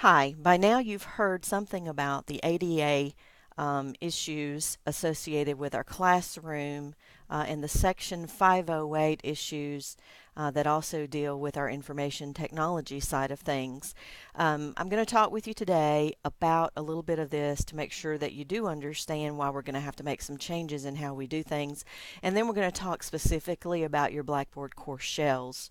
Hi, by now you've heard something about the ADA issues associated with our classroom and the Section 508 issues that also deal with our information technology side of things. I'm going to talk with you today about a little bit of this to make sure that you do understand why we're going to have to make some changes in how we do things. And then we're going to talk specifically about your Blackboard course shells.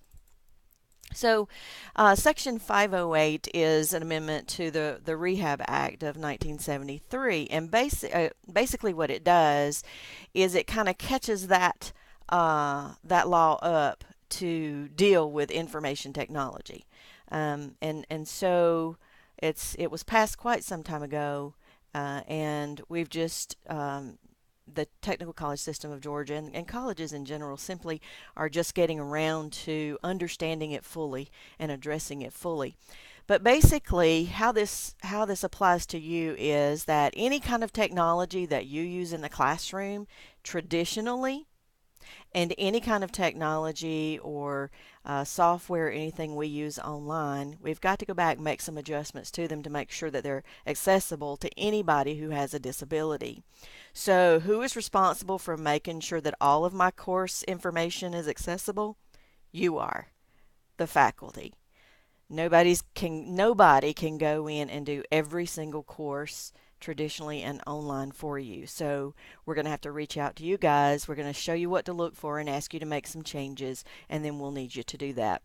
Section 508 is an amendment to the Rehab Act of 1973, and basically what it does is it kind of catches that law up to deal with information technology, and so it was passed quite some time ago, and we've just the technical college system of Georgia and colleges in general simply are just getting around to understanding it fully and addressing it fully. But basically, how this applies to you is that any kind of technology that you use in the classroom traditionally, and any kind of technology or software, anything we use online, we've got to go back and make some adjustments to them to make sure that they're accessible to anybody who has a disability. So, who is responsible for making sure that all of my course information is accessible? You are, the faculty. Nobody can go in and do every single course traditionally and online for you. So we're going to have to reach out to you guys. We're going to show you what to look for and ask you to make some changes, and then we'll need you to do that.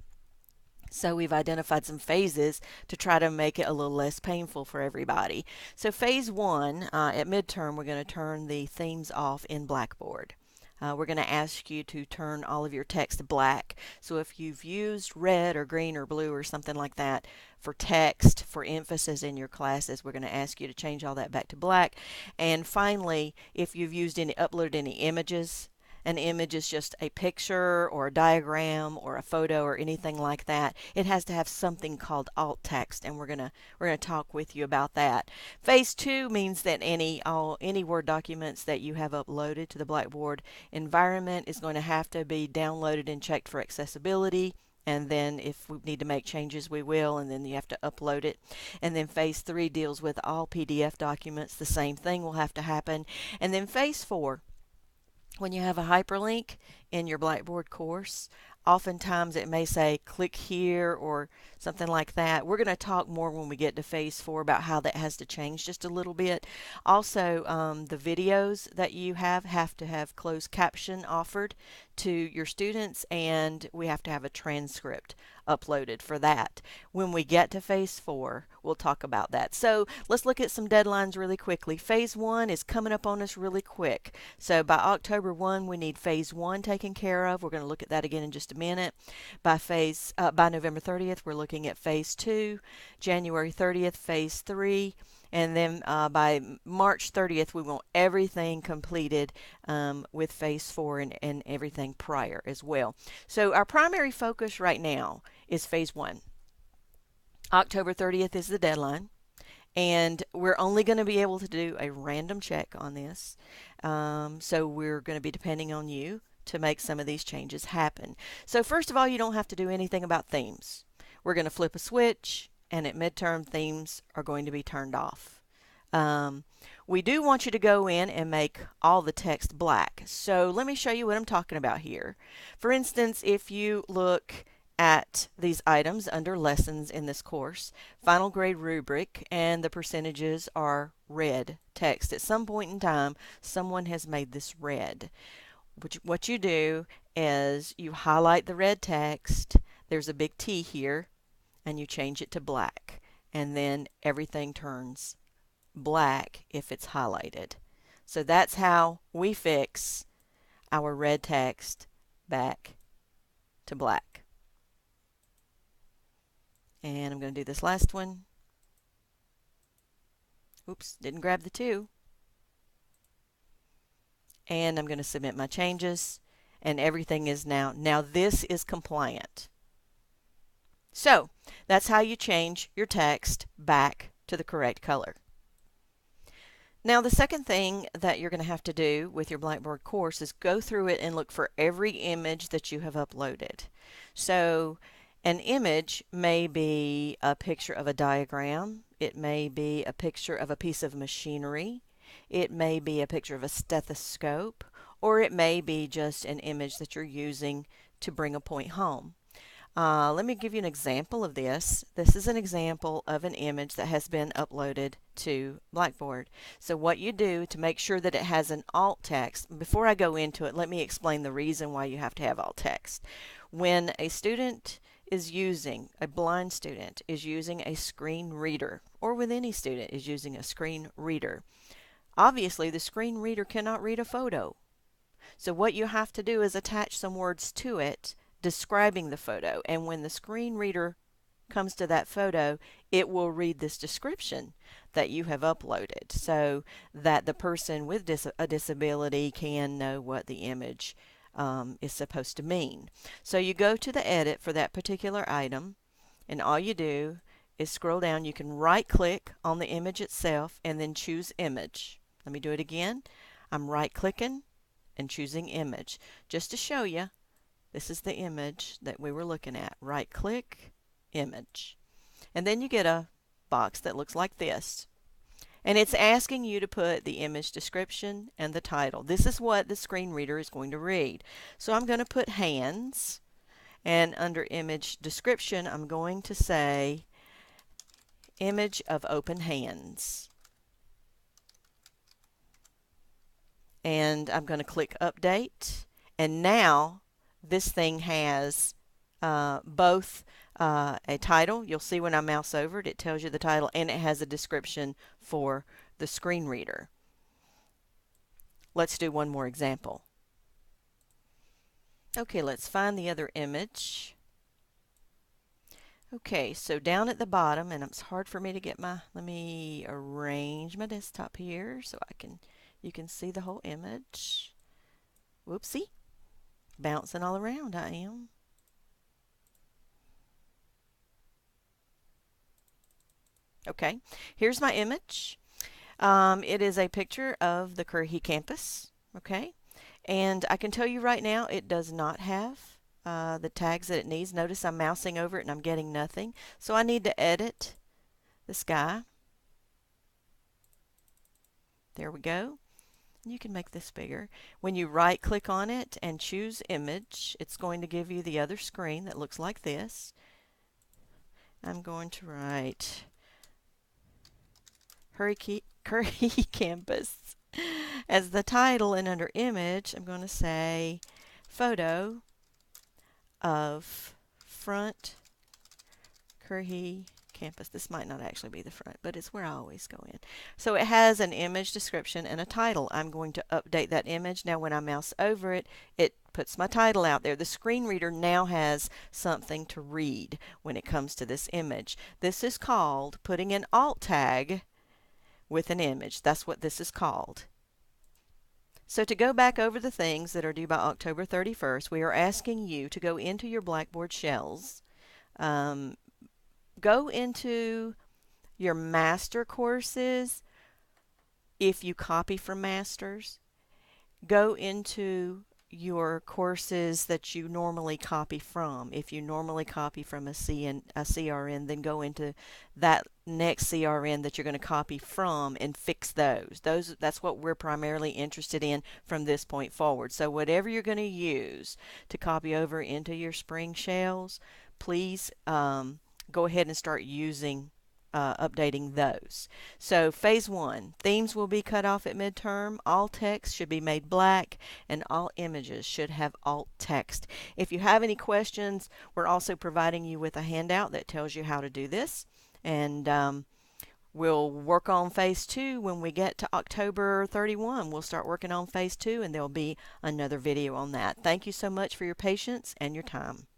So we've identified some phases to try to make it a little less painful for everybody. So phase one, at midterm, we're going to turn the themes off in Blackboard. We're going to ask you to turn all of your text black. So if you've used red or green or blue or something like that for text, for emphasis in your classes, we're going to ask you to change all that back to black. And finally, if you've uploaded any images, an image is just a picture or a diagram or a photo or anything like that. It has to have something called alt text, and we're gonna talk with you about that. Phase two means that any Word documents that you have uploaded to the Blackboard environment is going to have to be downloaded and checked for accessibility. And then if we need to make changes, we will, and then you have to upload it. And then phase three deals with all PDF documents. The same thing will have to happen. And then phase four, when you have a hyperlink in your Blackboard course, oftentimes it may say click here or something like that. We're going to talk more when we get to phase four about how that has to change just a little bit. Also, the videos that you have to have closed caption offered to your students, and we have to have a transcript uploaded for that. When we get to phase four, we'll talk about that. So let's look at some deadlines really quickly. Phase one is coming up on us really quick. So by October 1, we need phase one taken care of. We're going to look at that again in just a minute. By November 30th, we're looking at phase two. January 30th, phase three. And then by March 30th, we want everything completed with phase four and everything prior as well. So our primary focus right now is phase one. October 30th is the deadline, and we're only going to be able to do a random check on this. So we're going to be depending on you to make some of these changes happen. So first of all, you don't have to do anything about themes. We're going to flip a switch, and at midterm, themes are going to be turned off. We do want you to go in and make all the text black. So let me show you what I'm talking about here. For instance, if you look at these items under lessons in this course, final grade rubric, and the percentages are red text. At some point in time, someone has made this red. What you do is you highlight the red text. There's a big T here, and you change it to black, and then everything turns black if it's highlighted. So that's how we fix our red text back to black. And I'm going to do this last one. Oops, didn't grab the two. And I'm going to submit my changes, and everything is now this is compliant. So that's how you change your text back to the correct color. Now, the second thing that you're going to have to do with your Blackboard course is go through it and look for every image that you have uploaded. So An image may be a picture of a diagram. It may be a picture of a piece of machinery. It may be a picture of a stethoscope, or it may be just an image that you're using to bring a point home. Let me give you an example of this. This is an example of an image that has been uploaded to Blackboard. So what you do to make sure that it has an alt text, before I go into it, let me explain the reason why you have to have alt text. When a student is using, a blind student is using a screen reader, or with any student is using a screen reader, obviously the screen reader cannot read a photo. So what you have to do is attach some words to it describing the photo, and when the screen reader comes to that photo, it will read this description that you have uploaded so that the person with a disability can know what the image is supposed to mean. So you go to the edit for that particular item, and all you do is scroll down. You can right click on the image itself and then choose image. Let me do it again. I'm right clicking and choosing image just to show you. This is the image that we were looking at. Right click, image. And then you get a box that looks like this. And it's asking you to put the image description and the title. This is what the screen reader is going to read. So I'm going to put hands, and under image description I'm going to say image of open hands. And I'm going to click update, and now this thing has both a title. You'll see when I mouse over it, it tells you the title, and it has a description for the screen reader. Let's do one more example. Okay, let's find the other image. Okay, so down at the bottom, and it's hard for me to get let me arrange my desktop here so you can see the whole image. Whoopsie. Bouncing all around I am. Okay, here's my image. It is a picture of the Currahee campus. Okay, and I can tell you right now it does not have the tags that it needs. Notice I'm mousing over it and I'm getting nothing. So I need to edit the sky. There we go. You can make this bigger. When you right click on it and choose image, it's going to give you the other screen that looks like this. I'm going to write Currahee campus as the title, and under image I'm going to say photo of front Currahee campus. This might not actually be the front, but it's where I always go in. So it has an image description and a title. I'm going to update that image. Now when I mouse over it, it puts my title out there. The screen reader now has something to read when it comes to this image. This is called putting an alt tag with an image. That's what this is called. So to go back over the things that are due by October 31st, we are asking you to go into your Blackboard shells, go into your master courses if you copy from masters, go into your courses that you normally copy from. If you normally copy from a CRN, then go into that next CRN that you're going to copy from and fix those. That's what we're primarily interested in from this point forward. So whatever you're going to use to copy over into your spring shells, please go ahead and start using updating those. So phase 1, themes will be cut off at midterm, all text should be made black, and all images should have alt text. If you have any questions, we're also providing you with a handout that tells you how to do this, and we'll work on phase 2 when we get to October 31. We'll start working on phase 2, and there'll be another video on that. Thank you so much for your patience and your time.